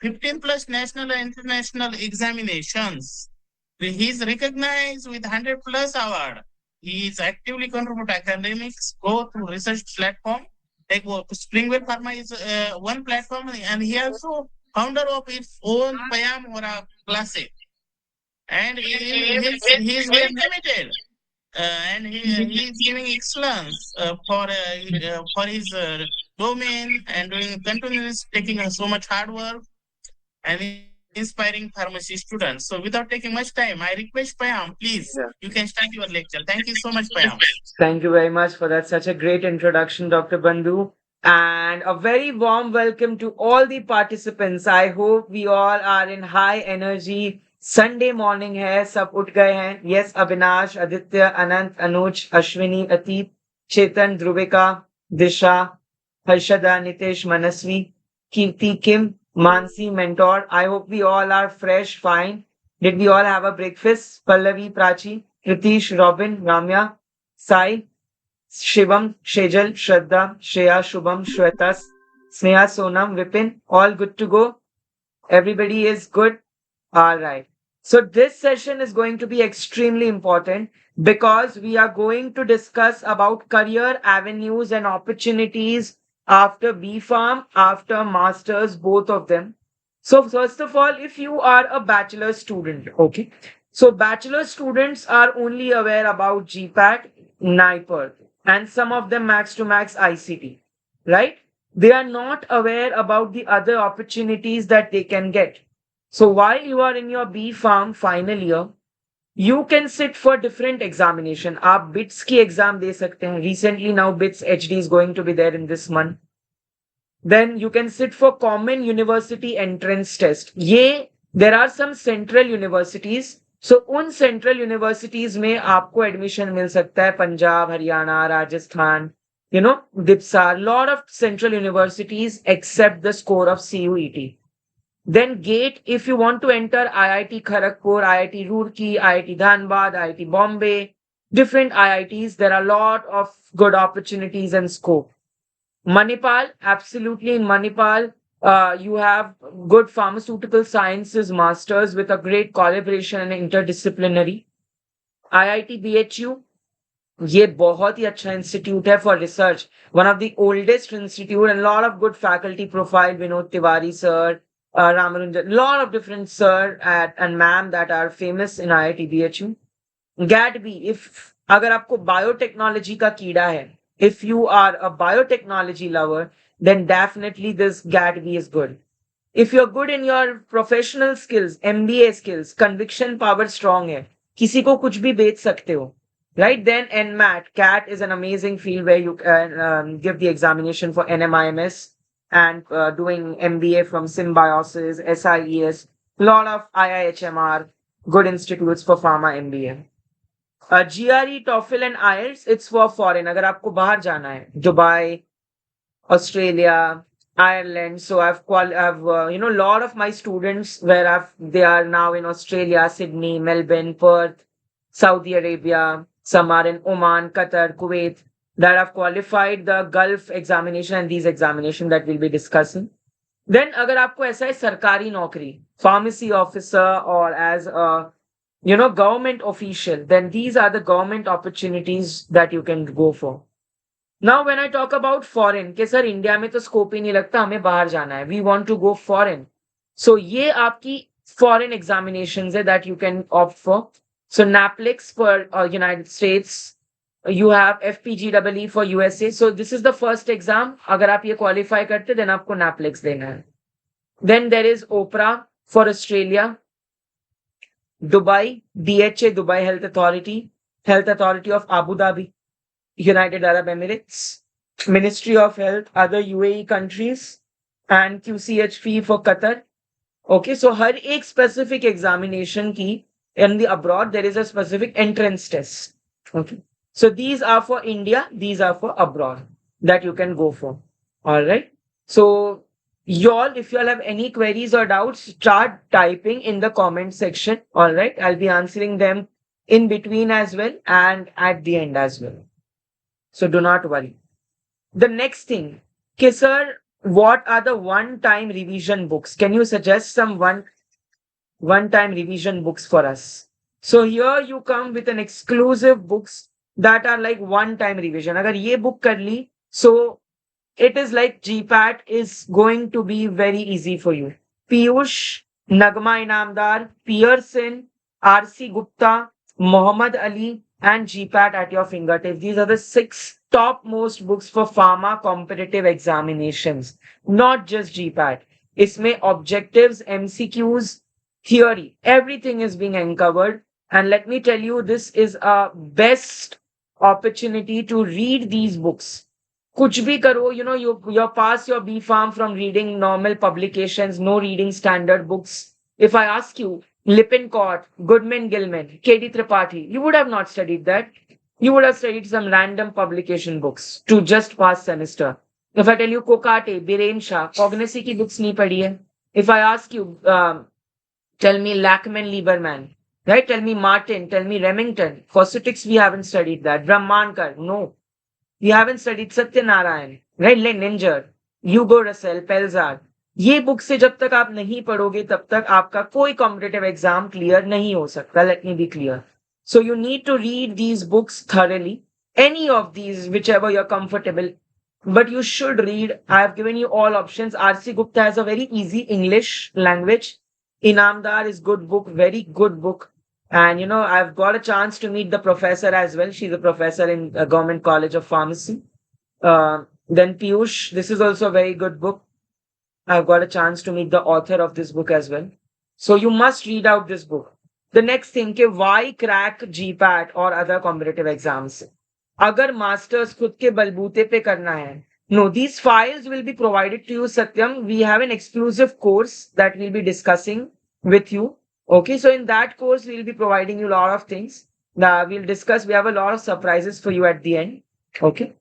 15 plus national and international examinations. He is recognized with 100 plus award. He is actively contribute academics, go through research platform. Like Springwell Pharma is one platform, and he also founder of its own Payam Ora Classic. And he is very committed, and he is giving excellence for his domain and doing continuous taking so much hard work and inspiring pharmacy students. So without taking much time, I request Payam, please, you Yeah. can start your lecture. Thank you so much, Payam. Thank you very much for that. Such a great introduction, Dr. Bandhu. And a very warm welcome to all the participants. I hope we all are in high energy. Sunday morning hai, sab उठ गए हैं. Yes, Abhinash, Aditya, Anant, Anuj, Ashwini, Atit, Chetan, Dhruvika, Disha, Harshada, Nitesh, Manasvi, Kirti, Kim, Mansi, Mentor. I hope we all are fresh, fine. Did we all have a breakfast? Pallavi, Prachi, Kritish, Robin, Ramya, Sai, Shivam, Shejal, Shraddha, Shreya, Shubham, Shweta, Sneha, Sonam, Vipin, all good to go. Everybody is good. All right. So this session is going to be extremely important because we are going to discuss about career avenues and opportunities after B Farm, after masters, both of them. So first of all, if you are a bachelor student, okay. So bachelor students are only aware about GPAT, NIPER, and some of them max to max ICT, right? They are not aware about the other opportunities that they can get. So while you are in your B Farm final year, you can sit for different examination. आप BITS की exam दे सकते हैं. Recently now BITS HD is going to be there in this month. Then you can sit for common university entrance test. ये there are some central universities. So उन central universities में आपको admission मिल सकता है Punjab, Haryana, Rajasthan, Dipsar, lot of central universities accept the score of CUET. Then GATE, if you want to enter IIT Kharagpur, IIT Roorkee, IIT Dhanbad, IIT Bombay, different IITs, there are a lot of good opportunities and scope. Manipal, absolutely in Manipal, you have good pharmaceutical sciences masters with a great collaboration and interdisciplinary. IIT BHU, ये बहुत ही अच्छा institute है for research one of the oldest institute and lot of good faculty profile Vinod Tiwari sir Ramanujan, lot of different sir and ma'am that are famous in IIT BHU. GAT-B, if अगर आपको biotechnology का कीड़ा है, if you are a biotechnology lover, then definitely this GAT-B is good. If you're good in your professional skills, MBA skills, conviction power strong है, किसी को कुछ भी बेच सकते हो, right? Then NMAT, CAT is an amazing field where you can give the examination for NMIMS and doing MBA from Symbiosis, SIES, a lot of IIHMR, good institutes for pharma MBA. GRE, TOEFL and IELTS, it's for foreign. अगर आपको बाहर जाना है, Dubai, Australia, Ireland. So I've lot of my students where they are now in Australia, Sydney, Melbourne, Perth, Saudi Arabia, some are in Oman, Qatar, Kuwait, that have qualified the Gulf examination and these examinations that we'll be discussing. Then अगर आपको ऐसा है सरकारी नौकरी, pharmacy officer or as a government official, then these are the government opportunities that you can go for. Now when I talk about foreign, कि sir India में तो scope ही नहीं लगता, हमें बाहर जाना है, we want to go foreign. So ये आपकी foreign examinations है that you can opt for. So NAPLEX for United States, you have FPGEE for USA. So this is the first exam. अगर आप ये qualify करते then आपको NAPLEX देना है. Then there is OPRA for Australia, Dubai, DHA, Dubai Health Authority of Abu Dhabi, United Arab Emirates, Ministry of Health, other UAE countries, and QCHP for Qatar. Okay, so हर एक specific examination की in the abroad there is a specific entrance test. Okay, so these are for India, these are for abroad that you can go for. All right. So y'all, if y'all have any queries or doubts, start typing in the comment section. All right, I'll be answering them in between as well and at the end as well. So do not worry. The next thing, कि sir what are the one-time revision books? Can you suggest some one-time revision books for us? So here you come with an exclusive books that are like one-time revision. अगर ये book कर ली, so it is like GPAT is going to be very easy for you. Piyush, Nagma Inamdar, Pearson, RC Gupta, Muhammad Ali, and GPAT at your fingertips. These are the 6 topmost books for pharma competitive examinations, not just GPAT. इसमें objectives, MCQs, theory, everything is being uncovered. And let me tell you, this is a best opportunity to read these books. कुछ भी करो, you pass your B Farm from reading normal publications, no reading standard books. If I ask you, Lippincott, Goodman Gilman, K.D. Tripathi, you would have not studied that. You would have studied some random publication books to just pass semester. If I tell you Kokate, Biren Shah, Cognizant की books नहीं पढ़ी है. If I ask you, tell me Lackman Lieberman, right? Tell me Martin, tell me Remington. Cosmetics, we haven't studied that. Brahmankar, no. We haven't studied Satyanarayan, right? Leninger, Hugo Russell, Pelzar. ये book से जब तक आप नहीं पढ़ोगे तब तक आपका कोई कॉम्पिटेटिव एग्जाम क्लियर नहीं हो सकता. Let me be clear. So you need to read these books thoroughly. Any of these, whichever you're comfortable. But you should read. I have given you all options. R.C. Gupta has a very easy English language. Inamdar is good book, very good book. And I've got a chance to meet the professor as well. She's a professor in a government college of pharmacy. Then Piyush, this is also a very good book. I've got a chance to meet the author of this book as well. So you must read out this book. The next thing, why crack GPAT or other competitive exams? अगर masters खुद के बलबूते पे करना है, no, these files will be provided to you, Satyam. We have an exclusive course that we'll be discussing with you. Okay, so in that course, we'll be providing you a lot of things. Now we'll discuss, we have a lot of surprises for you at the end. Okay.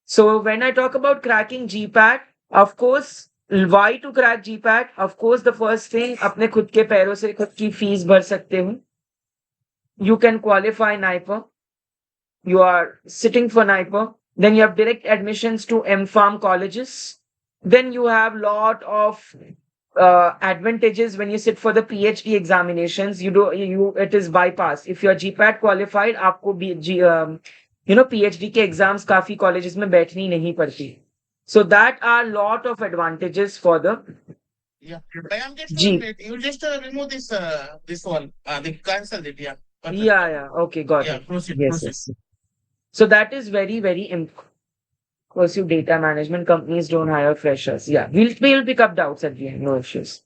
So when I talk about cracking GPAT, of course, why to crack GPAT? Of course, the first thing, अपने खुद के पैरों से खुद की fees भर सकते हो. You can qualify NIPER. You are sitting for NIPER. Then you have direct admissions to MPharm colleges. Then you have lot of advantages when you sit for the PhD examinations. It is bypass. If you are GPAT qualified, आपको PhD के exams काफी colleges में बैठनी नहीं पड़ती. So that are lot of advantages for the Yeah. But I'm just G. doing it. You just remove this one. They cancel it. Yeah. Perfect. Yeah. Okay, got Yeah. it. Proceed. Yes, Proceed. yes. So that is very, very inclusive data management. Companies don't hire freshers. Yeah, we'll pick up doubts at the end. No issues.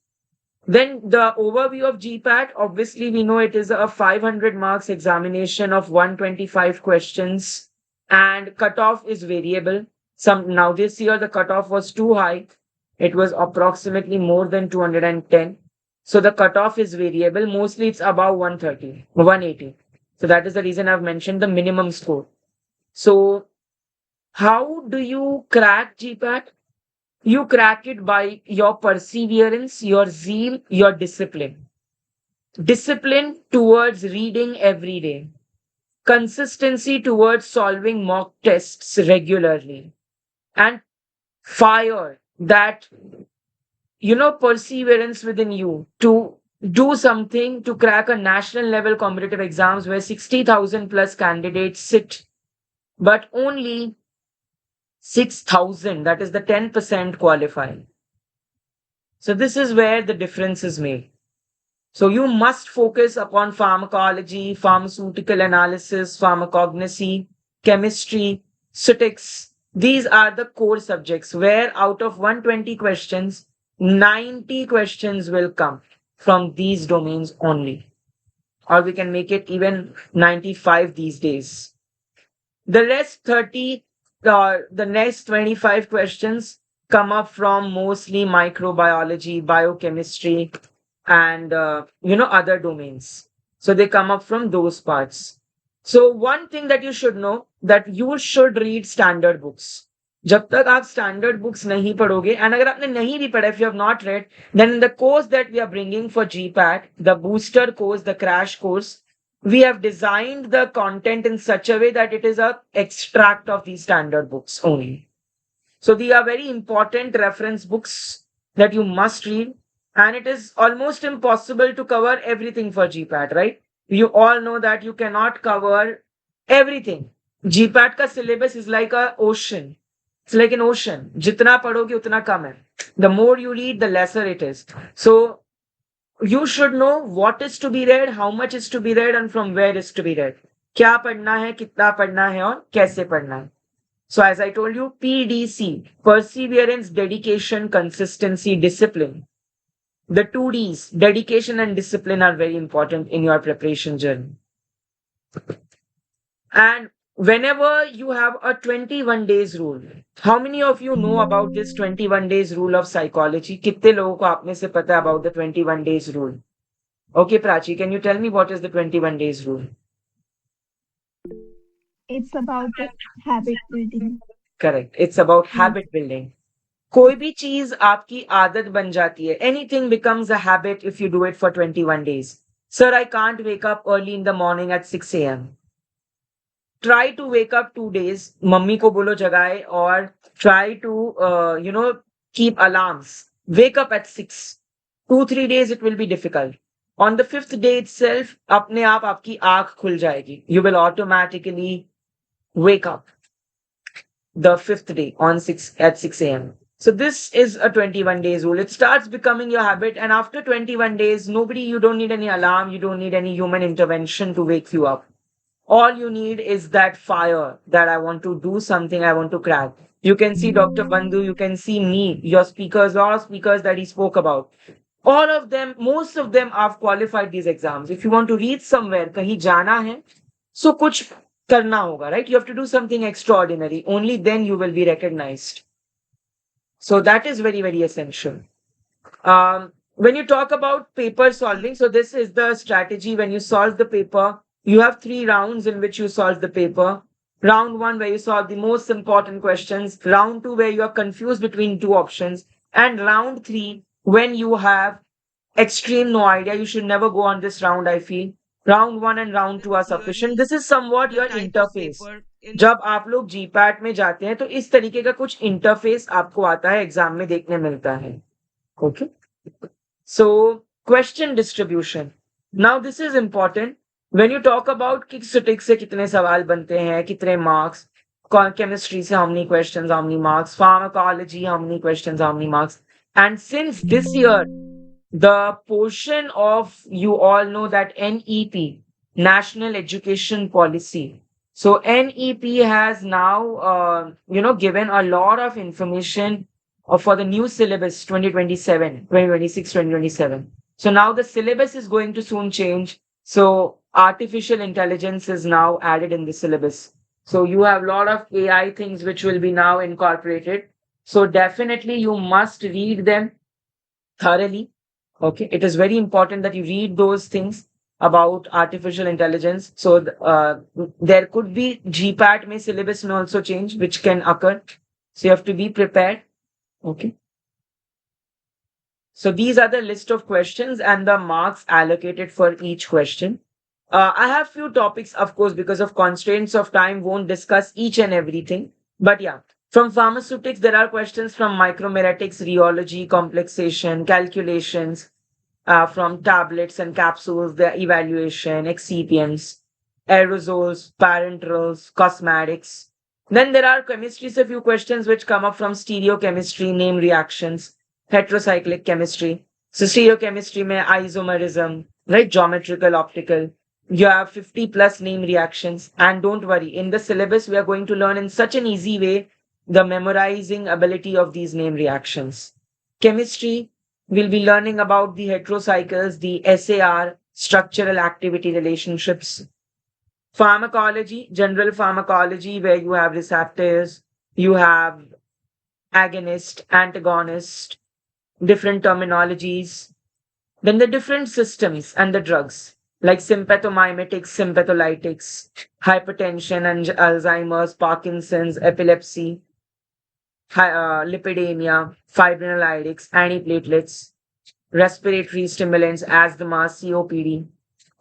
Then the overview of GPAT. Obviously, we know it is a 500 marks examination of 125 questions, and cutoff is variable. Now this year the cutoff was too high. It was approximately more than 210. So the cutoff is variable. Mostly it's above 130, 180. So that is the reason I've mentioned the minimum score. So how do you crack GPAT? You crack it by your perseverance, your zeal, your discipline. Discipline towards reading every day. Consistency towards solving mock tests regularly. And fire that, perseverance within you to do something to crack a national level competitive exams where 60,000 plus candidates sit, but only 6,000, that is the 10% qualify. So this is where the difference is made. So you must focus upon pharmacology, pharmaceutical analysis, pharmacognosy, chemistry, statistics. These are the core subjects where out of 120 questions, 90 questions will come from these domains only. Or we can make it even 95 these days. The rest 30, the next 25 questions come up from mostly microbiology, biochemistry, and other domains. So they come up from those parts. So one thing that you should know, that you should read standard books. जब तक आप standard books नहीं पढ़ोगे, and अगर आपने नहीं भी पढ़ा, if you have not read, then in the course that we are bringing for GPAT, the booster course, the crash course, we have designed the content in such a way that it is a extract of these standard books only. So these are very important reference books that you must read. And it is almost impossible to cover everything for GPAT, right? You all know that you cannot cover everything. GPAT का syllabus is like a ocean. It's like an ocean. जितना पढ़ोगे उतना कम है. The more you read, the lesser it is. So you should know what is to be read, how much is to be read, and from where is to be read. क्या पढ़ना है, कितना पढ़ना है, और कैसे पढ़ना है. So as I told you, PDC, perseverance, dedication, consistency, discipline. The two Ds, dedication and discipline, are very important in your preparation journey. And whenever you have a 21 days rule, how many of you know about this 21 days rule of psychology? कितने लोगों को आप में से पता है about the 21 days rule? Okay, Prachi, can you tell me what is the 21 days rule? It's about habit building. Correct. It's about Yes. habit building. कोई भी चीज आपकी आदत बन जाती है. Anything becomes a habit if you do it for 21 days. Sir, I can't wake up early in the morning at 6 a.m. Try to wake up 2 days. Mummy को बोलो जगाए, और try to, keep alarms. Wake up at 6. 2-3 days it will be difficult. On the 5th day itself, अपने आप आपकी आँख खुल जाएगी. You will automatically wake up the 5th day on 6 a.m. So this is a 21 days rule. It starts becoming your habit, and after 21 days, you don't need any alarm, you don't need any human intervention to wake you up. All you need is that fire that I want to do something, I want to crack. You can see Dr. Bandhu, you can see me, your speakers, all speakers that he spoke about. All of them, most of them have qualified these exams. If you want to reach somewhere, kahin jana hai, so kuch karna hoga, right? You have to do something extraordinary. Only then you will be recognized. So that is very, very essential. When you talk about paper solving, so this is the strategy. When you solve the paper, you have 3 rounds in which you solve the paper. Round 1, where you solve the most important questions. Round 2, where you are confused between 2 options. And round 3, when you have extreme no idea. You should never go on this round, I feel. Round 1 and round 2 are sufficient. This is somewhat your interface. जब आप लोग GPAT में जाते हैं तो इस तरीके का कुछ इंटरफेस आपको आता है, एग्जाम में देखने मिलता है. Okay. So question distribution. Now this is important. When you talk about kick से कितने सवाल बनते हैं, कितने marks, chemistry से how many questions, how many marks, pharmacology, how many questions, how many marks. And since this year, the portion of, you all know that NEP, National Education Policy. So NEP has now, given a lot of information for the new syllabus 2027, 2026, 2027. So now the syllabus is going to soon change. So artificial intelligence is now added in the syllabus. So you have a lot of AI things which will be now incorporated. So definitely you must read them thoroughly. Okay, it is very important that you read those things about artificial intelligence. So there could be GPAT may syllabus may also change, which can occur. So you have to be prepared. Okay. So these are the list of questions and the marks allocated for each question. I have few topics, of course, because of constraints of time, won't discuss each and everything. But yeah, from pharmaceutics, there are questions from micromeritics, rheology, complexation, calculations, from tablets and capsules, the evaluation, excipients, aerosols, parenterals, cosmetics. Then there are chemistry, so a few questions which come up from stereochemistry, name reactions, heterocyclic chemistry. So stereochemistry mein isomerism, right? Geometrical, optical. You have 50 plus name reactions. And don't worry, in the syllabus, we are going to learn in such an easy way the memorizing ability of these name reactions. Chemistry, we'll be learning about the heterocycles, the SAR, structural activity relationships. Pharmacology, general pharmacology, where you have receptors, you have agonist, antagonist, different terminologies. Then the different systems and the drugs, like sympathomimetics, sympatholytics, hypertension and Alzheimer's, Parkinson's, epilepsy, lipidemia, fibrinolytics, antiplatelets, respiratory stimulants, asthma, COPD,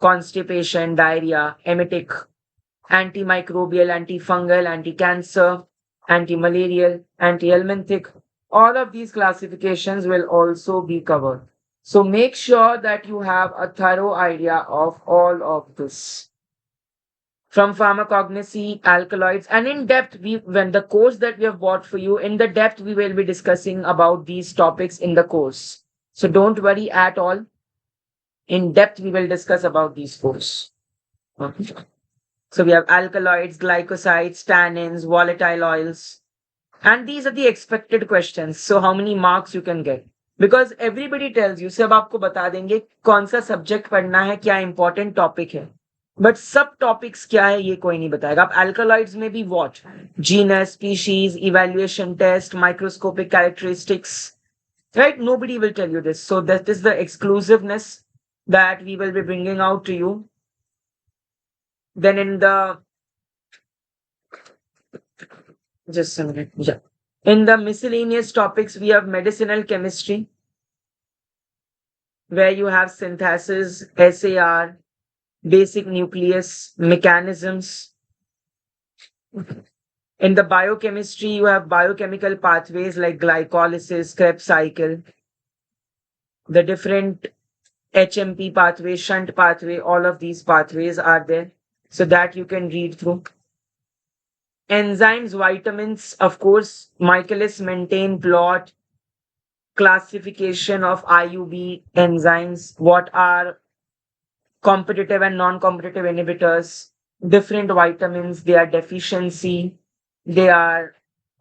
constipation, diarrhea, emetic, antimicrobial, antifungal, anti-cancer, anti-malarial, anti-helminthic. All of these classifications will also be covered. So make sure that you have a thorough idea of all of this. From pharmacognosy, alkaloids, and in depth, when the course that we have bought for you, in the depth, we will be discussing about these topics in the course. So don't worry at all. In depth, we will discuss about these course. Okay. So we have alkaloids, glycosides, tannins, volatile oils. And these are the expected questions. So how many marks you can get? Because everybody tells you, सब आपको बता देंगे कौन सा subject पढ़ना है, क्या important topic है. बट सब टॉपिक्स क्या है ये कोई नहीं बताएगा. अब अल्कलॉइड्स में भी what, genus, species, evaluation test, microscopic characteristics, right? Nobody will tell you this. So that is the exclusiveness that we will be bringing out to you. Then in the just a minute, yeah. In the miscellaneous topics, we have medicinal chemistry, where you have synthesis, SAR, basic nucleus, mechanisms. In the biochemistry, you have biochemical pathways like glycolysis, Krebs cycle, the different HMP pathway, shunt pathway, all of these pathways are there so that you can read through. Enzymes, vitamins, of course, Michaelis Menten plot, classification of IUB enzymes, what are competitive and non-competitive inhibitors, different vitamins, their deficiency, their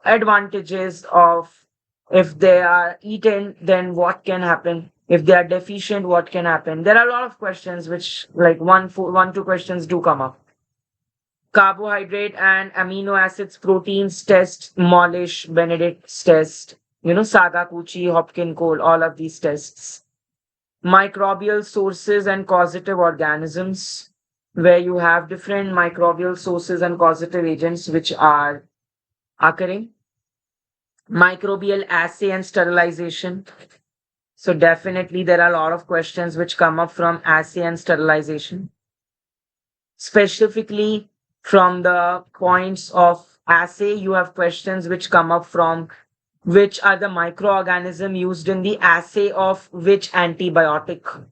advantages of if they are eaten, then what can happen? If they are deficient, what can happen? There are a lot of questions which like two questions do come up. Carbohydrate and amino acids, proteins test, Molish, Benedict's test, Sagakuchi, Hopkin Cole, all of these tests. Microbial sources and causative organisms, where you have different microbial sources and causative agents which are occurring. Microbial assay and sterilization. So definitely there are a lot of questions which come up from assay and sterilization. Specifically from the points of assay, you have questions which come up from which are the microorganism used in the assay of which antibiotic.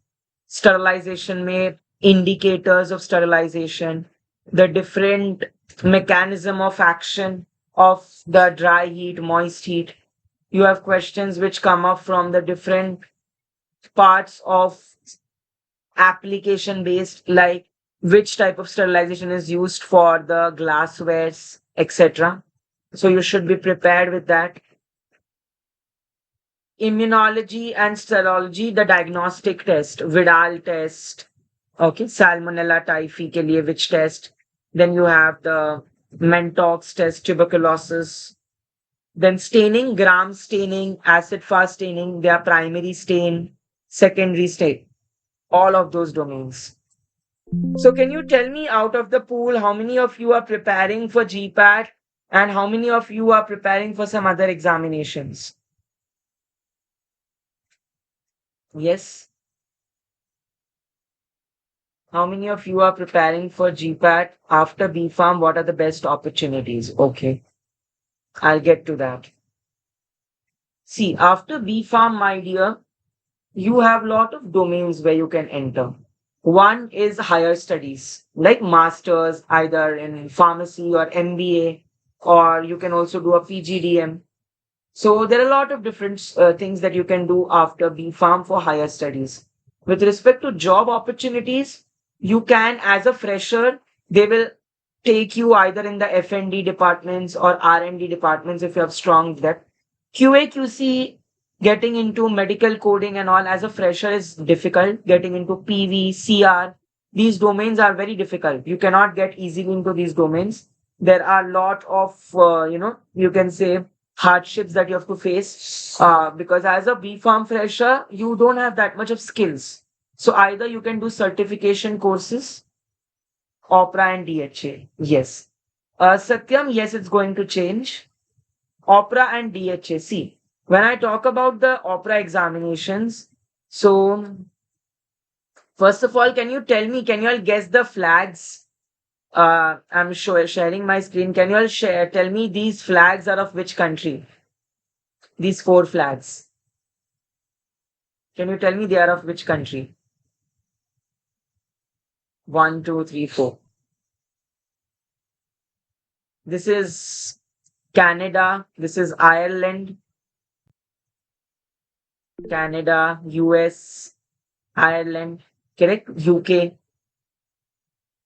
Sterilization may indicators of sterilization, the different mechanism of action of the dry heat, moist heat. You have questions which come up from the different parts of application based, like which type of sterilization is used for the glasswares, etc. So you should be prepared with that. Immunology and serology, the diagnostic test, Vidal test, okay, Salmonella typhi ke liye which test. Then you have the Mentox test, tuberculosis. Then staining, gram staining, acid fast staining, their primary stain, secondary stain, all of those domains. So can you tell me out of the pool, how many of you are preparing for GPAT and how many of you are preparing for some other examinations? Yes. How many of you are preparing for GPAT after BPharm? What are the best opportunities? Okay, I'll get to that. See, after BPharm, my dear, you have a lot of domains where you can enter. One is higher studies, like masters, either in pharmacy or MBA, or you can also do a PGDM. So there are a lot of different things that you can do after BPharm for higher studies. With respect to job opportunities, you can, as a fresher, they will take you either in the F&D departments or R&D departments if you have strong depth. QA, QC, getting into medical coding and all as a fresher is difficult. Getting into PV, CR, these domains are very difficult. You cannot get easily into these domains. There are a lot of, you can say hardships that you have to face because as a BPharm fresher, you don't have that much of skills. So either you can do certification courses, OPRA and DHA. Yes. Satyam, yes, it's going to change. OPRA and DHA. See, when I talk about the OPRA examinations, so first of all, can you tell me, can you all guess the flags I'm sure sharing my screen. Can you all share? Tell me these flags are of which country? These four flags. Can you tell me they are of which country? One, two, three, four. This is Canada. This is Ireland, Canada, US, Ireland, correct? UK.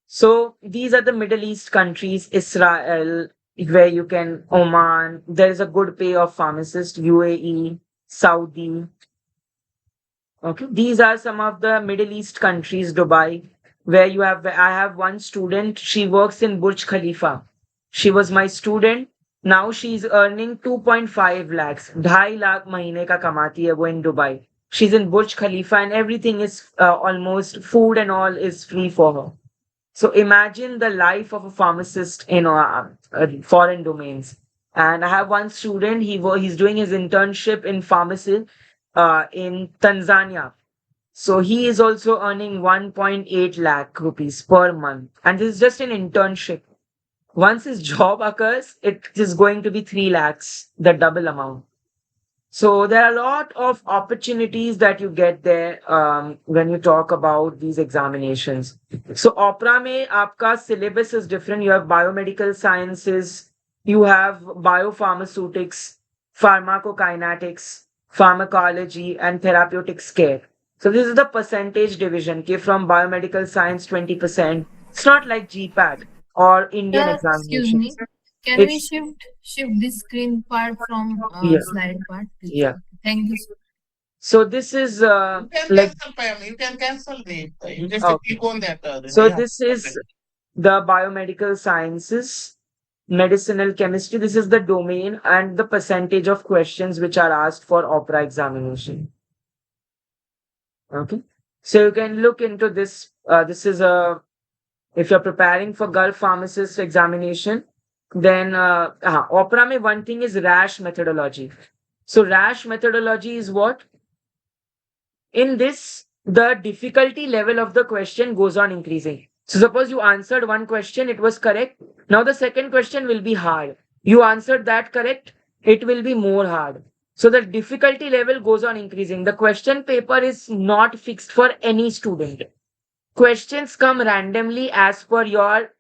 So these are the Middle East countries, Israel, where you can, Oman, there is a good pay of pharmacist, UAE, Saudi. Okay, these are some of the Middle East countries, Dubai, where you have, I have one student, she works in Burj Khalifa. She was my student. Now she's earning 2.5 lakhs. 2.5 lakh महीने का कमाती है वो in Dubai. She's in Burj Khalifa and everything is almost food and all is free for her. So imagine the life of a pharmacist in foreign domains. And I have one student, he's doing his internship in pharmacy in Tanzania. So he is also earning 1.8 lakh rupees per month. And this is just an internship. Once his job occurs, it is going to be 3 lakhs, the double amount. So there are a lot of opportunities that you get there when you talk about these examinations. So opera mein aapka syllabus is different. You have biomedical sciences, you have biopharmaceutics, pharmacokinetics, pharmacology, and therapeutics care. So this is the percentage division. Okay, from biomedical science 20%. It's not like GPAT or Indian Excuse me. examinations. Can we It's shift this screen part from yeah, slide part, please? yeah. Thank you. So this is You can like cancel, Pam. You can cancel it. You just okay. click on that. So Yeah. this is the biomedical sciences, medicinal chemistry. This is the domain and the percentage of questions which are asked for opera examination. Okay. So you can look into this. This is a if you're preparing for Gulf pharmacist examination, then opera mein one thing is rash methodology. So rash methodology is what? In this, the difficulty level of the question goes on increasing. So suppose you answered one question, it was correct. Now the second question will be hard. You answered that correct, it will be more hard. So the difficulty level goes on increasing. The question paper is not fixed for any student. Questions come randomly as per your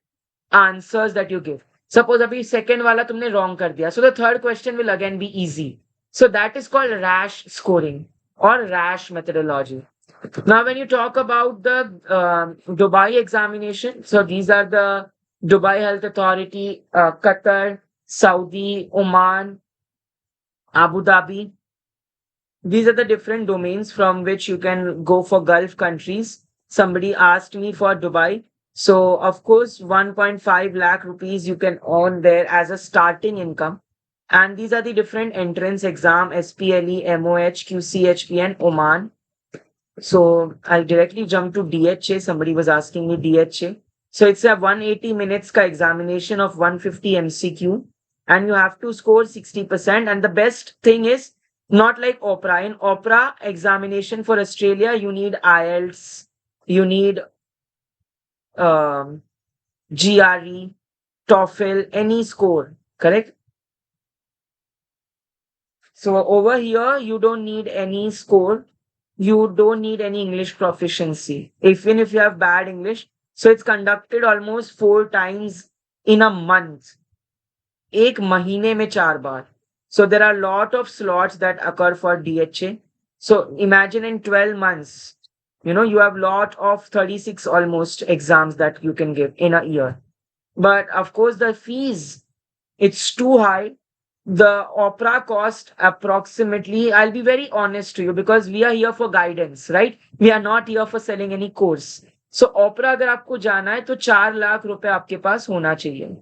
answers that you give. Suppose abhi second wala tumne wrong kar diya. So the third question will again be easy. So that is called rash scoring or rash methodology. Now, when you talk about the Dubai examination, so these are the Dubai Health Authority, Qatar, Saudi, Oman, Abu Dhabi. These are the different domains from which you can go for Gulf countries. Somebody asked me for Dubai. So, of course, 1.5 lakh rupees you can earn there as a starting income. And these are the different entrance exam, SPLE, MOH, QCHP, and Oman. So I'll directly jump to DHA. Somebody was asking me DHA. So it's a 180 minutes ka examination of 150 MCQ and you have to score 60%. And the best thing is not like opera. In opera examination for Australia, you need IELTS, you need GRE, TOEFL, any score, correct? So over here, you don't need any score. You don't need any English proficiency. Even if you have bad English. So it's conducted almost 4 times in a month. एक महीने में 4 बार. So there are a lot of slots that occur for DHA. So imagine in 12 months, you have lot of 36 almost exams that you can give in a year. But of course, the fees, it's too high. The opera cost approximately, I'll be very honest to you because we are here for guidance, right? We are not here for selling any course. So opera अगर आपको जाना है तो 4 लाख रुपए आपके पास होना चाहिए.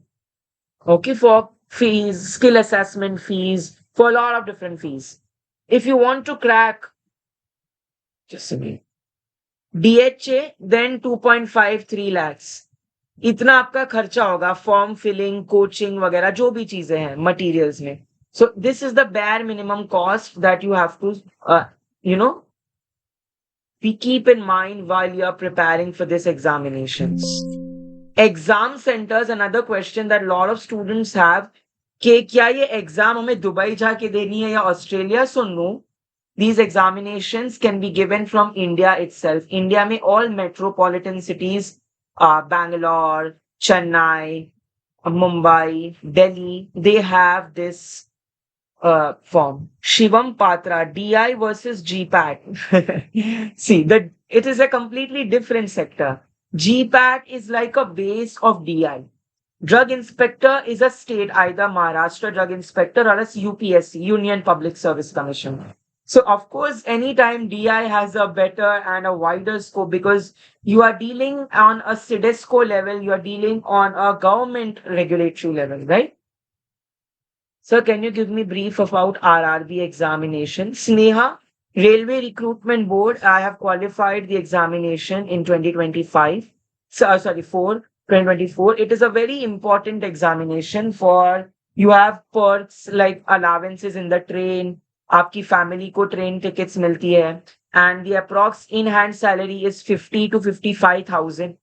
Okay, for fees, skill assessment fees, for a lot of different fees. If you want to crack, just a minute, DHA, then 2.53 lakhs. इतना आपका खर्चा होगा फॉर्म फिलिंग कोचिंग वगैरह जो भी चीजें हैं मटेरियल्स में so this is the bare minimum cost that you have to we keep in mind while you are preparing for this examinations. Exam centers, another question that a lot of students have, कि क्या ये exam हमें Dubai जाके देनी है या Australia? So no, these examinations can be given from India itself. India में all metropolitan cities, Bangalore, Chennai, Mumbai, Delhi, they have this form. Shivam Patra, DI versus GPAT. See, it is a completely different sector. GPAT is like a base of DI. Drug inspector is a state, either Maharashtra drug inspector or as UPSC, Union Public Service Commission. So of course, anytime DI has a better and a wider scope because you are dealing on a CIDESCO level, you are dealing on a government regulatory level, right? Sir, can you give me brief about RRB examination? Sneha, Railway Recruitment Board, I have qualified the examination in 2025. Sorry, 2024. It is a very important examination for, you have perks like allowances in the train, आपकी family को train tickets मिलती है, and the approx in-hand salary is 50 to 55,000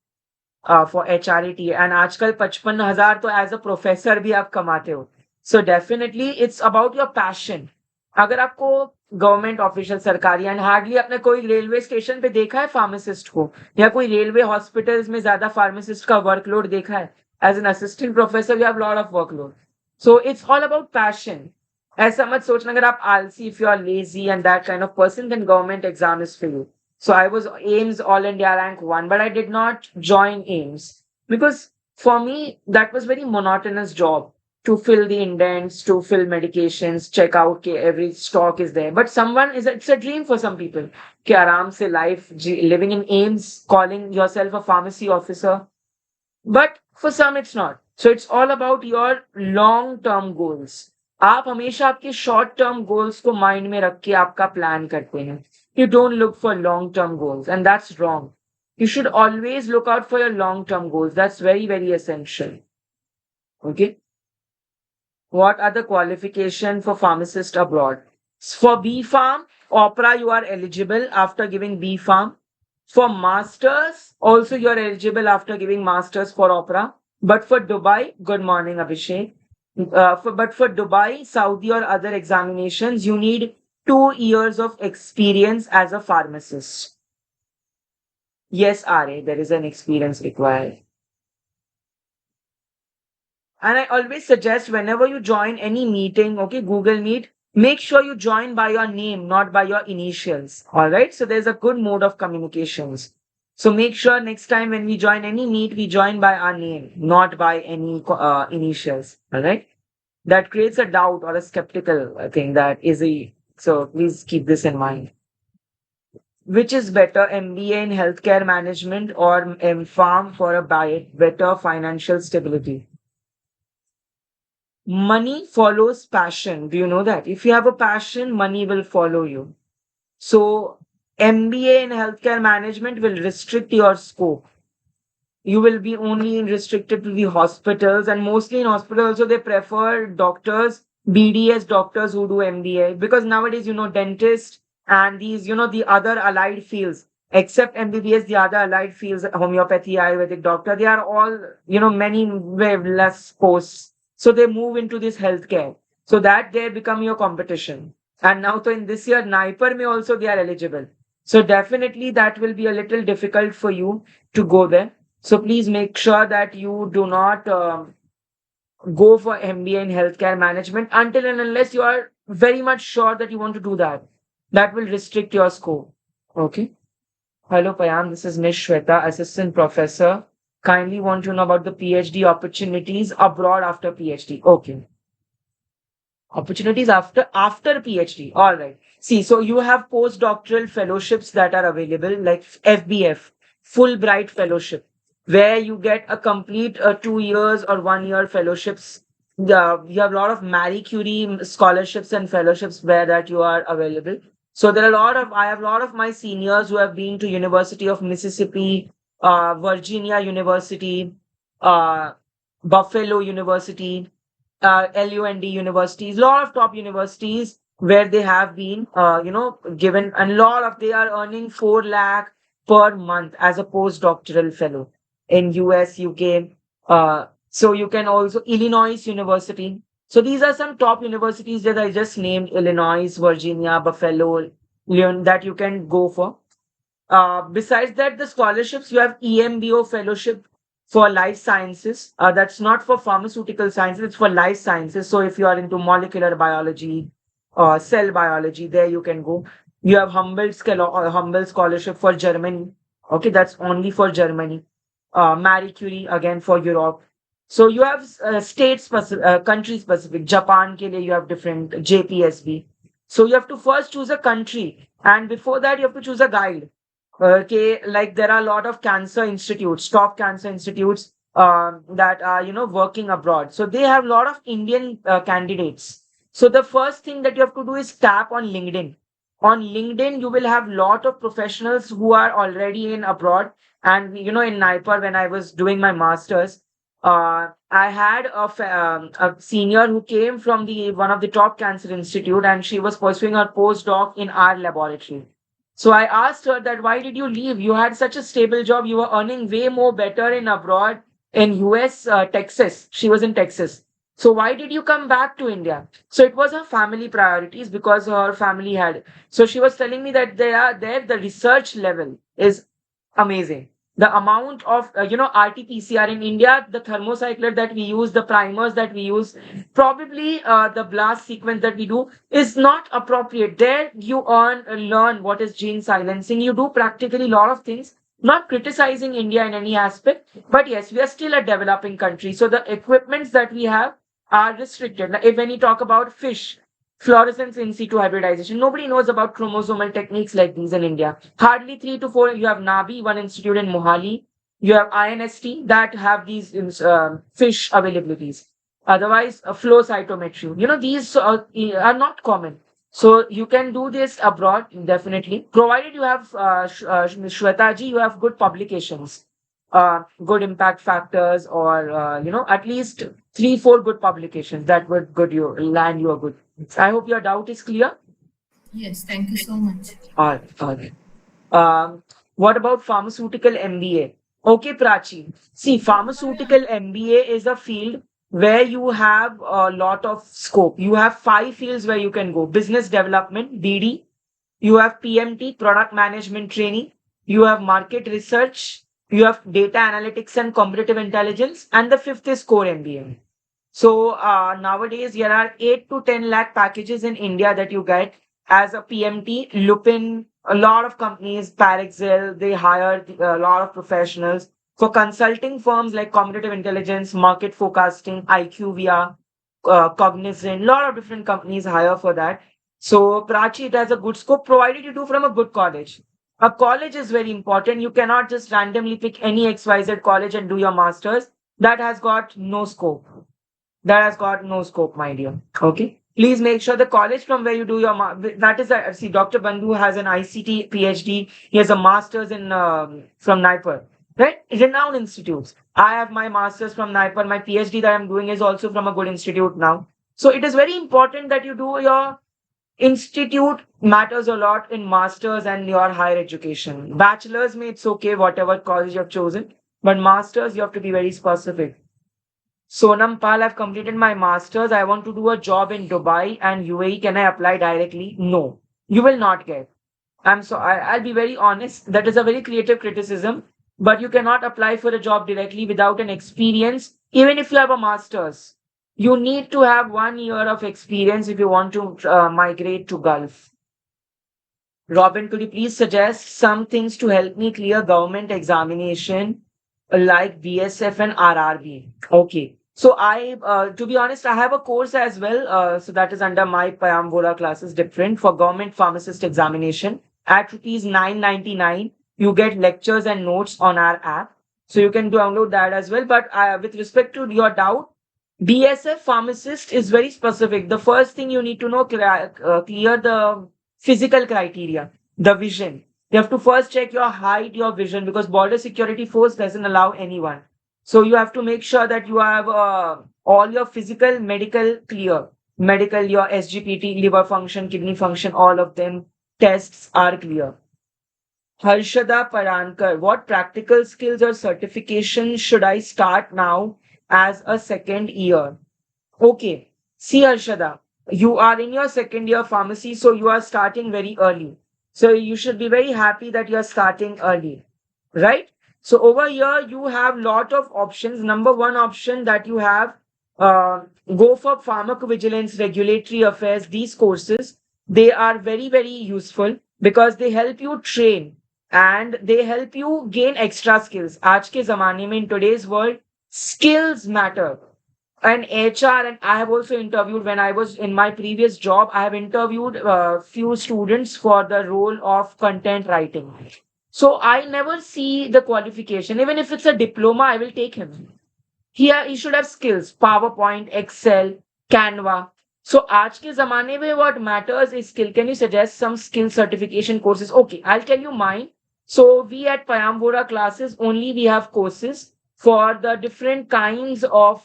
for HRAT, and आजकल 55,000 तो as a professor भी आप कमाते हो. So definitely it's about your passion. अगर आपको गवर्नमेंट ऑफिशियल सरकारी एंड हार्डली आपने कोई रेलवे स्टेशन पे देखा है फार्मासिस्ट को, या कोई रेलवे हॉस्पिटल्स में ज्यादा फार्मासिस्ट का वर्कलोड देखा है? As an assistant professor you have lot of workload. So it's all about passion. ऐसा मत सोचना अगर आप आलसी, if you are lazy and that kind of person, then government exam is for you. So I was AIMS All India Rank 1, but I did not join AIMS because for me that was very monotonous job to fill the indents, to fill medications, check out okay, every stock is there. But it's a dream for some people. कि आराम से life living in AIMS, calling yourself a pharmacy officer. But for some it's not. So it's all about your long-term goals. आप हमेशा आपके short-term goals को mind में रख के आपका plan करते हैं. You don't look for long-term goals, and that's wrong. You should always look out for your long-term goals. That's very, very essential. Okay. What are the qualifications for pharmacist abroad? For B Farm, Opera, you are eligible after giving B Farm. For masters, also you are eligible after giving masters for Opera. But for Dubai, good morning, Abhishek. But for Dubai, Saudi, or other examinations, you need 2 years of experience as a pharmacist. Yes, RA, there is an experience required. And I always suggest whenever you join any meeting, okay, Google Meet, make sure you join by your name, not by your initials. All right. So there's a good mode of communications. So make sure next time when we join any meet, we join by our name, not by any initials. All right. That creates a doubt or a skeptical thing that is a, so please keep this in mind. Which is better, MBA in healthcare management or M-Pharm for a better financial stability? Money follows passion. Do you know that? If you have a passion, money will follow you. So MBA in healthcare management will restrict your scope. You will be only restricted to the hospitals, and mostly in hospitals also they prefer doctors, BDS doctors who do MBA, because nowadays, dentists and these, the other allied fields, except MBBS, the other allied fields, homeopathy, Ayurvedic doctor, they are all, many way less posts. So they move into this healthcare. So that they become your competition. And now so in this year, NIPER may also they are eligible. So definitely that will be a little difficult for you to go there. So please make sure that you do not go for MBA in healthcare management until and unless you are very much sure that you want to do that. That will restrict your scope. Okay. Hello, Payam. This is Miss Shweta, assistant professor. Kindly want to know about the PhD opportunities abroad after PhD. Okay. Opportunities after PhD. All right. See, so you have postdoctoral fellowships that are available, like FBF, Fulbright Fellowship, where you get a complete 2 years or 1 year fellowships. You have a lot of Marie Curie scholarships and fellowships where that you are available. So there are I have a lot of my seniors who have been to University of Mississippi, Virginia University, Buffalo University, LUND universities, a lot of top universities where they have been, given, and they are earning 4 lakh per month as a postdoctoral fellow. in US, UK. So you can also Illinois University. So these are some top universities that I just named: Illinois, Virginia, Buffalo, Leon, that you can go for. Besides that, the scholarships, you have EMBO fellowship for life sciences. That's not for pharmaceutical sciences, it's for life sciences. So if you are into molecular biology or cell biology, there you can go. You have Humboldt scholarship for Germany. Okay, that's only for Germany. Marie Curie again for Europe. So you have state specific, country specific. Japan ke liye you have different JPSB. So you have to first choose a country, and before that you have to choose a guide. Okay, like there are a lot of cancer institutes, top cancer institutes that are working abroad. So they have a lot of Indian candidates. So the first thing that you have to do is tap on LinkedIn. On LinkedIn, you will have lot of professionals who are already in abroad. And in NIPER, when I was doing my masters, I had a senior who came from the one of the top cancer institute, and she was pursuing her postdoc in our laboratory. So I asked her that why did you leave? You had such a stable job. You were earning way more better in abroad in US, Texas. She was in Texas. So why did you come back to India? So it was her family priorities because her family had. So she was telling me that they are there. The research level is amazing. The amount of RT-PCR in India, the thermocycler that we use, the primers that we use, probably the blast sequence that we do is not appropriate. There you learn what is gene silencing. You do practically a lot of things. Not criticizing India in any aspect, but yes, we are still a developing country. So the equipments that we have are restricted. Like if when you talk about fish, fluorescence in situ hybridization, nobody knows about chromosomal techniques like these in India. Hardly 3 to 4. You have Nabi, one institute in Mohali. You have INST that have these fish availabilities. Otherwise, flow cytometry. These are not common. So you can do this abroad, definitely, provided you have Shweta ji, you have good publications, good impact factors, or at least 3 4 good publications that would good you land you a good. I hope your doubt is clear. Yes, thank you so much. All right, all right. What about pharmaceutical MBA? Okay, Prachi. See, pharmaceutical MBA is a field where you have a lot of scope. You have 5 fields where you can go: business development, BD, you have PMT, product management training, you have market research, you have data analytics and competitive intelligence, and the fifth is core MBA. So nowadays there are 8 to 10 lakh packages in India that you get as a PMT. Lupin, a lot of companies, Parexel, they hire a lot of professionals. For consulting firms like competitive intelligence, market forecasting, IQVIA, Cognizant, a lot of different companies hire for that. So Prachi, it has a good scope provided you do from a good college. A college is very important. You cannot just randomly pick any XYZ college and do your masters. That has got no scope. That has got no scope, my dear. Okay. Please make sure the college from where you do your that is see, Dr. Bandhu has an ICT PhD. He has a master's in from NIPER, right? Renowned institutes. I have my master's from NIPER. My PhD that I'm doing is also from a good institute now. So it is very important that you do your institute matters a lot in masters and your higher education. Bachelor's, it's okay, whatever college you have chosen, but masters you have to be very specific. Sonam Pal, I've completed my master's. I want to do a job in Dubai and UAE. Can I apply directly? No, you will not get. I'll be very honest. That is a very creative criticism, but you cannot apply for a job directly without an experience. Even if you have a master's, you need to have 1 year of experience if you want to migrate to Gulf. Robin, could you please suggest some things to help me clear government examination like BSF and RRB? Okay. So to be honest, I have a course as well. So that is under my Payamvola classes, different for government pharmacist examination at rupees 999. You get lectures and notes on our app. So you can download that as well. But with respect to your doubt, BSF pharmacist is very specific. The first thing you need to know, clear the physical criteria, the vision. You have to first check your height, your vision, because border security force doesn't allow anyone. So you have to make sure that you have all your physical, medical clear. Medical, your SGPT, liver function, kidney function, all of them tests are clear. Harshada Parankar, what practical skills or certification should I start now as a second year? Okay. See, Arshada, you are in your second year pharmacy, so you are starting very early. So you should be very happy that you are starting early, right? So over here, you have lot of options. Number one option that you have, uh, go for pharmacovigilance, regulatory affairs. These courses, they are very, very useful because they help you train and they help you gain extra skills. आज के ज़माने में in today's world, skills matter and HR, and I have also interviewed when I was in my previous job. I have interviewed a few students for the role of content writing. So I never see the qualification. Even if it's a diploma, I will take him. He should have skills: PowerPoint, Excel, Canva. So आज के ज़माने में what matters is skill. Can you suggest some skill certification courses? Okay, I'll tell you mine. So we at Payambora classes only we have courses for the different kinds of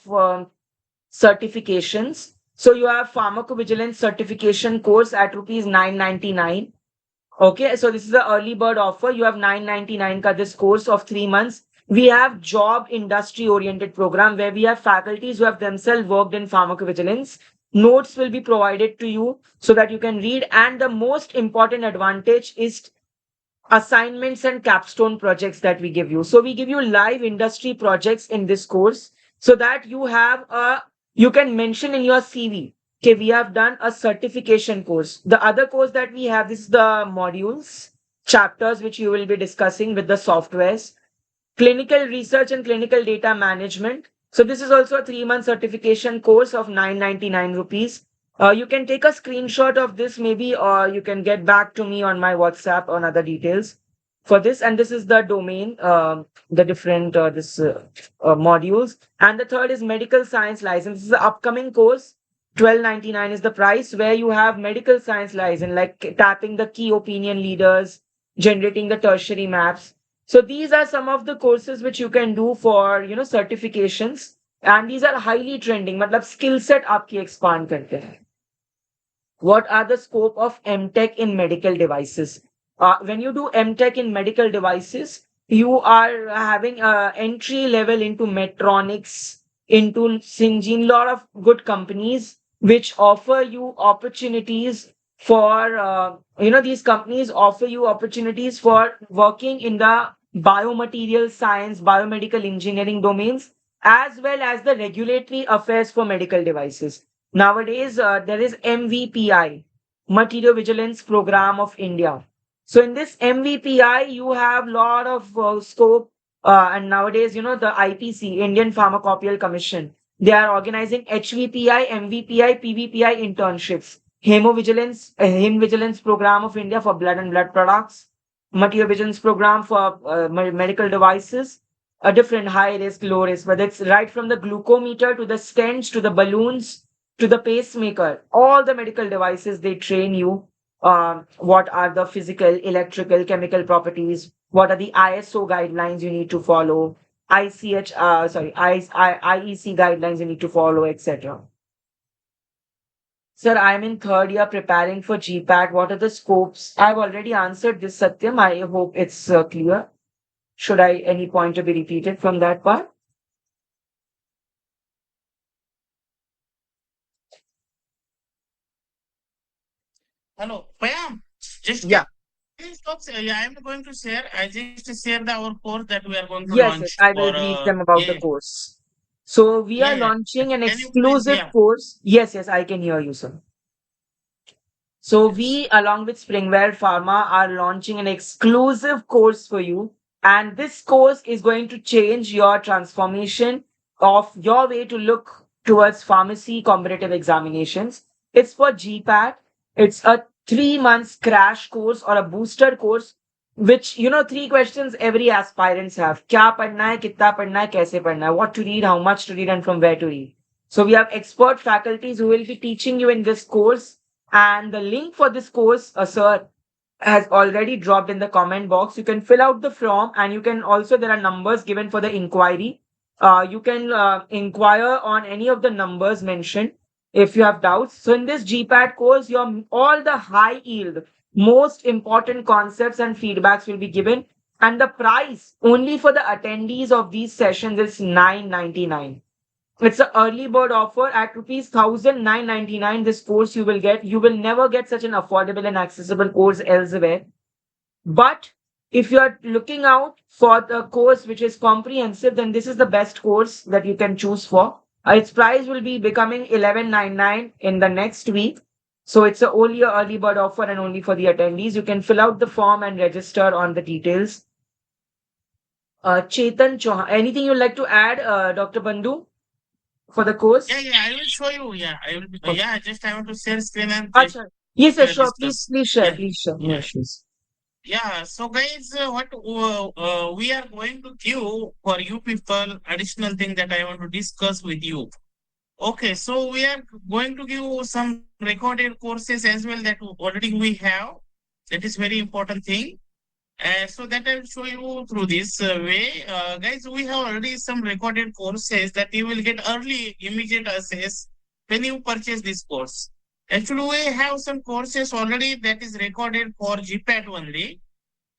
certifications. So you have pharmacovigilance certification course at rupees 999. Okay, so this is the early bird offer. You have 999 ka this course of 3 months. We have job industry oriented program where we have faculties who have themselves worked in pharmacovigilance. Notes will be provided to you so that you can read. And the most important advantage is assignments and capstone projects that we give you. So we give you live industry projects in this course so that you can mention in your CV, okay, we have done a certification course. The other course that we have, this is the modules, chapters which you will be discussing with the softwares, clinical research and clinical data management. So this is also a 3 month certification course of 999 rupees. You can take a screenshot of this maybe, or you can get back to me on my WhatsApp on other details for this. And this is the domain, the different modules. And the third is medical science license. This is the upcoming course. 1299 is the price, where you have medical science license, like tapping the key opinion leaders, generating the tertiary maps. So these are some of the courses which you can do for certifications, and these are highly trending. मतलब skill set आपकी expand करते हैं. What are the scope of MTech in medical devices? When you do MTech in medical devices, you are having entry level into Medtronics, into Syngene, lot of good companies which offer you opportunities for, these companies offer you opportunities for working in the biomaterial science, biomedical engineering domains, as well as the regulatory affairs for medical devices. Nowadays, there is MVPI, Material Vigilance Program of India. So in this MVPI, you have lot of scope. And nowadays, the IPC, Indian Pharmacopoeial Commission, they are organizing HVPI, MVPI, PVPI internships. Hem Vigilance Program of India for blood and blood products, Material Vigilance Program for medical devices, a different high risk, low risk, whether it's right from the glucometer to the stents to the balloons to the pacemaker, all the medical devices, they train you. What are the physical, electrical, chemical properties? What are the ISO guidelines you need to follow? IEC guidelines you need to follow, etc. Sir, I'm in third year preparing for GPAT. What are the scopes? I've already answered this, Satyam. I hope it's clear. Should any point to be repeated from that part? Hello, Payam. Just Yeah. stop. Yeah, I'm going to share. I just share our course that we are going to Yes, launch I will for. brief them about the course. So we are Yeah. launching an Can you please? exclusive Yeah. course. Yes, I can hear you, sir. So Yes. we, along with Springwell Pharma, are launching an exclusive course for you. And this course is going to change your transformation of your way to look towards pharmacy competitive examinations. It's for GPAT. It's a 3 months crash course or a booster course, which, 3 questions every aspirants have. क्या पढ़ना है, कितना पढ़ना है, कैसे पढ़ना है, what to read, how much to read, and from where to read. So we have expert faculties who will be teaching you in this course, and the link for this course, sir, has already dropped in the comment box. You can fill out the form, and you can also, there are numbers given for the inquiry. You can inquire on any of the numbers mentioned if you have doubts. So in this GPAT course, all the high yield, Most important concepts and feedbacks will be given. And the price only for the attendees of these sessions is 999. It's an early bird offer at rupees 1999. This course you will get. You will never get such an affordable and accessible course elsewhere. But if you are looking out for the course which is comprehensive, then this is the best course that you can choose for. Its price will be becoming 1199 in the next week. So it's only a early bird offer and only for the attendees. You can fill out the form and register on the details. Chetan Chauhan, anything you'd like to add, Dr. Bandhu, for the course? Yeah, I will show you. Yeah, I will. Okay. Yeah, just I want to share screen and just Acha. Yes, yes, sure. discuss. Please share. Yeah, Please share. No yeah. issues. Yeah, so guys, what we are going to give for you people additional thing that I want to discuss with you. Okay, so we are going to give some recorded courses as well that already we have. That is very important thing. So that I will show you through this way. Guys, we have already some recorded courses that you will get early immediate access when you purchase this course. Actually, we have some courses already that is recorded for GPAT only.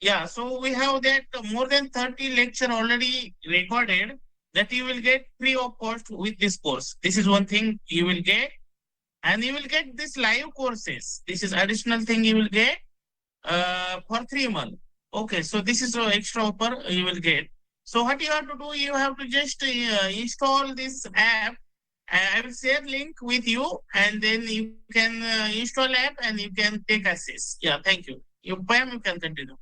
Yeah, so we have that more than 30 lecture already recorded that you will get free of cost with this course. This is one thing you will get. And you will get this live courses. This is additional thing you will get for 3 months. Okay, so this is extra offer you will get. So what you have to do, you have to just install this app. I will share link with you, and then you can install app and you can take access. Yeah, thank you. You, Pam, you can continue.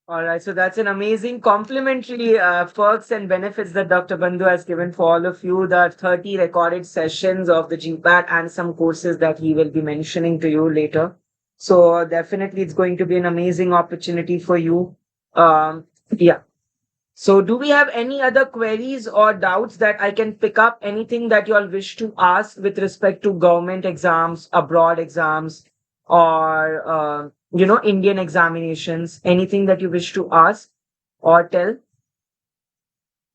All right, so that's an amazing complimentary perks and benefits that Dr. Bandhu has given for all of you. The 30 recorded sessions of the GPAT and some courses that he will be mentioning to you later. So definitely it's going to be an amazing opportunity for you. Yeah. So do we have any other queries or doubts that I can pick up? Anything that you all wish to ask with respect to government exams, abroad exams, or Indian examinations? Anything that you wish to ask or tell?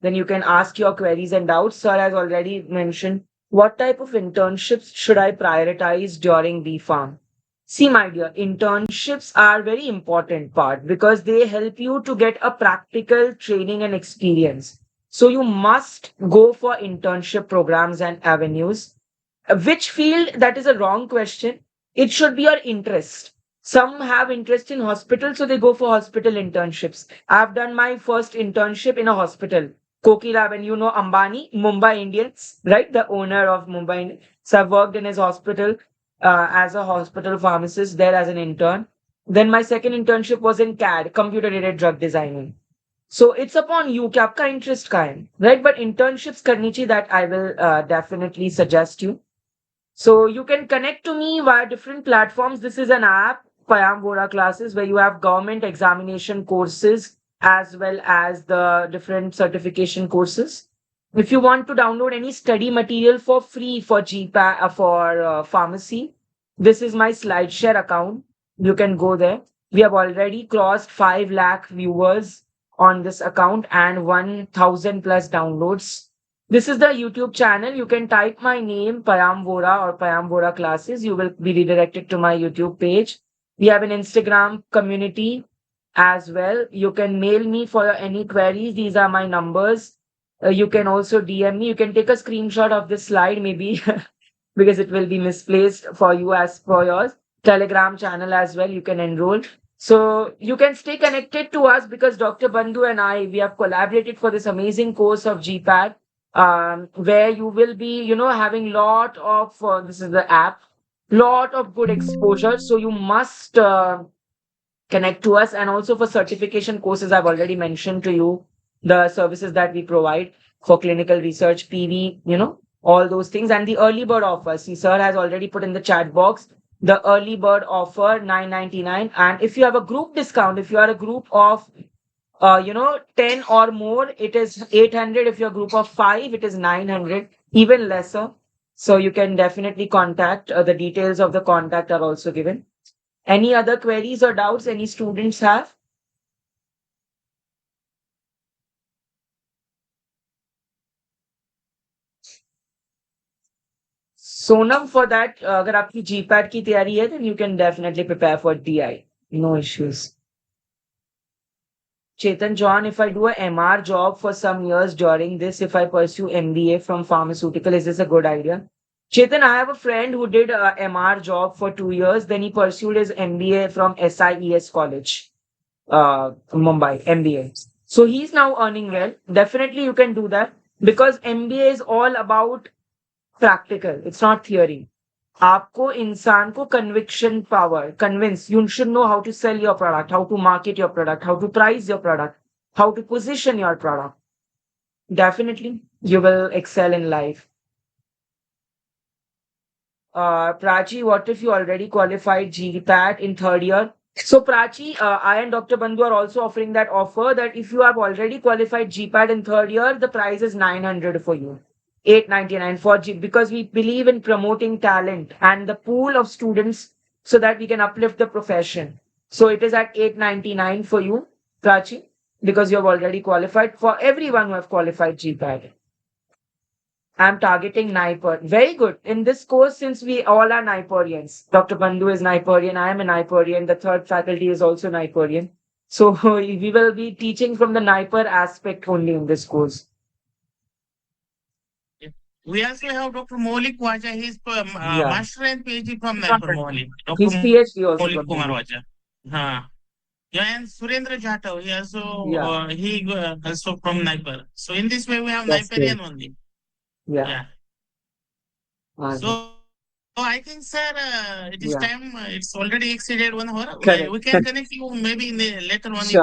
Then you can ask your queries and doubts. Sir has already mentioned what type of internships should I prioritize during BPharm? See, my dear, internships are very important part because they help you to get a practical training and experience. So you must go for internship programs and avenues. Which field? That is a wrong question. It should be your interest. Some have interest in hospital, so they go for hospital internships. I've done my first internship in a hospital. Kokilab, and you know Ambani, Mumbai Indians, right? The owner of Mumbai Indians. So I've worked in his hospital as a hospital pharmacist there as an intern. Then my second internship was in CAD, computer aided drug designing. So it's upon you कि आपका interest का है, right? But internships करनी चाहिए, that I will definitely suggest you. So you can connect to me via different platforms. This is an app, Payam Vora Classes, where you have government examination courses as well as the different certification courses. If you want to download any study material for free for GPA for pharmacy, this is my SlideShare account. You can go there. We have already crossed 5 lakh viewers on this account and 1,000 plus downloads. This is the YouTube channel. You can type my name, Payam Vora or Payam Vora Classes. You will be redirected to my YouTube page. We have an Instagram community as well. You can mail me for any queries. These are my numbers. You can also DM me. You can take a screenshot of this slide, maybe because it will be misplaced for you as for yours. Telegram channel as well. You can enroll. So you can stay connected to us because Dr. Bandhu and I, we have collaborated for this amazing course of GPAT, where you will be, having lot of, this is the app, lot of good exposure. So you must connect to us. And also for certification courses, I've already mentioned to you the services that we provide for clinical research, PV, all those things. And the early bird offer, see, sir has already put in the chat box, the early bird offer 999. And if you have a group discount, if you are a group of 10 or more, it is 800. If you're a group of 5, it is 900, even lesser. So you can definitely contact. The details of the contact are also given. Any other queries or doubts any students have? Sonam, for that, अगर आपकी GPAT की तैयारी है, then you can definitely prepare for DI. No issues. Chetan John, if I do a MR job for some years during this, if I pursue MBA from pharmaceutical, is this a good idea? Chetan, I have a friend who did a MR job for 2 years. Then he pursued his MBA from SIES College, Mumbai, MBA. So he's now earning well. Definitely you can do that because MBA is all about practical. It's not theory. आपको इंसान को conviction power, convince. You should know how to sell your product, how to market your product, how to price your product, how to position your product. Definitely, you will excel in life. Prachi, what if you already qualified GPAT in third year? So Prachi, I and Dr. Bandhu are also offering that offer that if you have already qualified GPAT in third year, the price is 900 for you. 899 for G because we believe in promoting talent and the pool of students so that we can uplift the profession. So it is at 899 for you, Prachi, because you have already qualified. For everyone who have qualified GPAT. I'm targeting Naipur. Very good. In this course, since we all are Naipurians, Dr. Bandhu is Naipurian, I am a Naipurian, the third faculty is also Naipurian. So we will be teaching from the Naipur aspect only in this course. We also have Dr. Maulik Waja. He's Yeah. master and PhD from Naipur, Maulik. He's Dr. PhD also. Maulik from Kumar Mumbai. Waja. Yeah, and Surendra Jathav. He also Yeah. he also from Naipur. So in this way, we have That's Naipurian great. only. Yeah. Yeah. Uh, So I think, sir, it is Yeah. time. It's already exceeded 1 hour. Correct. We can connect you maybe in the later one. Sure.